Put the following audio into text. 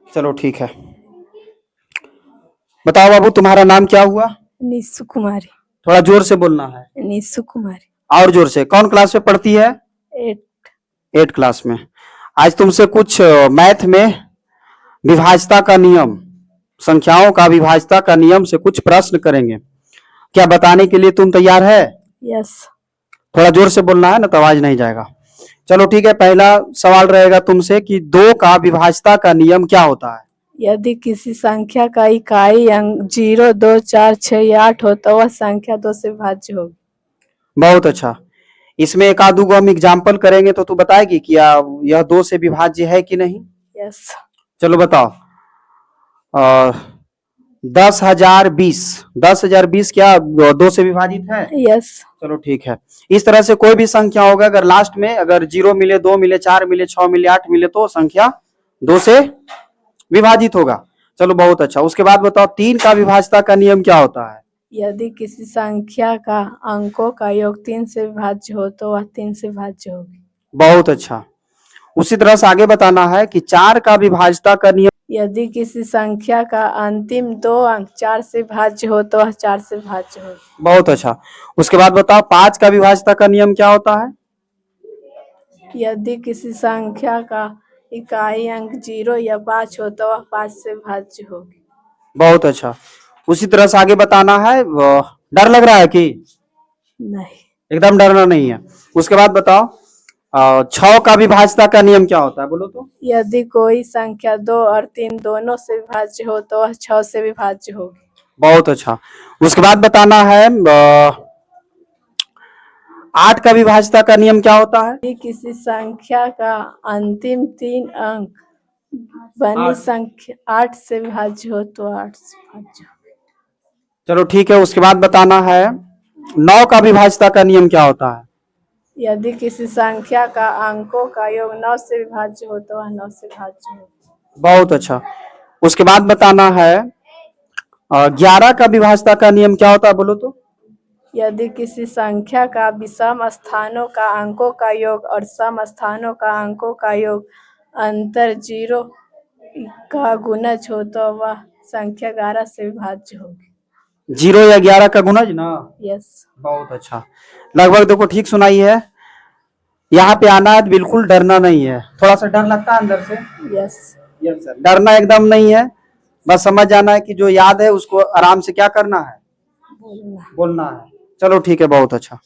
चलो ठीक है। बताओ बाबू, तुम्हारा नाम क्या हुआ? निशु कुमारी। थोड़ा जोर से बोलना है। निशु कुमारी। और जोर से। कौन क्लास में पढ़ती है? 8। 8 क्लास में। आज तुमसे कुछ मैथ में विभाज्यता का नियम, संख्याओं का विभाज्यता का नियम से कुछ प्रश्न करेंगे। क्या बताने के लिए तुम तैयार है? यस। थोड़ा जोर से बोलना है ना, तो आवाज नहीं जाएगा। चलो ठीक है। पहला सवाल रहेगा तुमसे कि 2 का विभाज्यता का नियम क्या होता है? यदि किसी संख्या का इकाई अंक 0, 2, 4, 6 या 8 हो तो वह संख्या 2 से विभाज्य होगी। बहुत अच्छा। इसमें एक आधू को हम एग्जाम्पल करेंगे तो तू बताएगी कि यह 2 से विभाज्य है कि नहीं? यस। चलो बताओ। 10,020। 10,020 क्या 2 से विभाजित है? यस। चलो ठीक है। इस तरह से कोई भी संख्या होगा, अगर लास्ट में अगर 0 मिले, 2 मिले, 4 मिले, 6 मिले, 8 मिले तो संख्या 2 से विभाजित होगा। चलो बहुत अच्छा। उसके बाद बताओ 3 का विभाज्यता का नियम क्या होता है? यदि किसी संख्या का अंकों का योग 3 से विभाज्य हो तो वह 3 से विभाज्य होगी। बहुत अच्छा। उसी तरह से आगे बताना है कि 4 का विभाज्यता का नियम। यदि किसी संख्या का अंतिम 2 अंक 4 से विभाज्य हो तो वह 4 से विभाज्य होगी। बहुत अच्छा। उसके बाद बताओ 5 का विभाज्यता का नियम क्या होता है? यदि किसी संख्या का इकाई अंक 0 या 5 हो तो वह 5 से विभाज्य होगी। बहुत अच्छा। उसी तरह से आगे बताना है। डर लग रहा है कि नहीं? एकदम डरना नहीं है। उसके बाद बताओ 6 का विभाज्यता का नियम क्या होता है, बोलो तो। यदि कोई संख्या 2 और 3 दोनों से विभाज्य हो तो वह 6 से विभाज्य होगी। बहुत अच्छा। उसके बाद बताना है 8 का विभाज्यता का नियम क्या होता है? यदि किसी संख्या का अंतिम 3 अंक बनी संख्या 8 से विभाज्य हो तो 8 से विभाज्य होगी। चलो ठीक है। उसके बाद बताना है 9 का विभाज्यता का नियम क्या होता है? यदि किसी संख्या का अंकों का योग 9 से विभाज्य हो तो वह 9 से विभाज्य होगी। बहुत अच्छा। उसके बाद बताना है 11 का विभाज्यता का नियम क्या होता है, बोलो तो। यदि किसी संख्या का विषम स्थानों का अंकों का योग और सम स्थानों का अंकों का योग अंतर 0 का गुणज हो तो वह संख्या 11 से विभाज्य होगी। 0 या 11 का गुणज ना? यस। बहुत अच्छा। लगभग देखो ठीक सुनाई है। यहाँ पे आना है, बिल्कुल डरना नहीं है। थोड़ा सा डर लगता है अंदर से? यस। Yes sir. डरना एकदम नहीं है। बस समझ जाना है कि जो याद है उसको आराम से क्या करना है, बोलना। बोलना है। चलो ठीक है, बहुत अच्छा।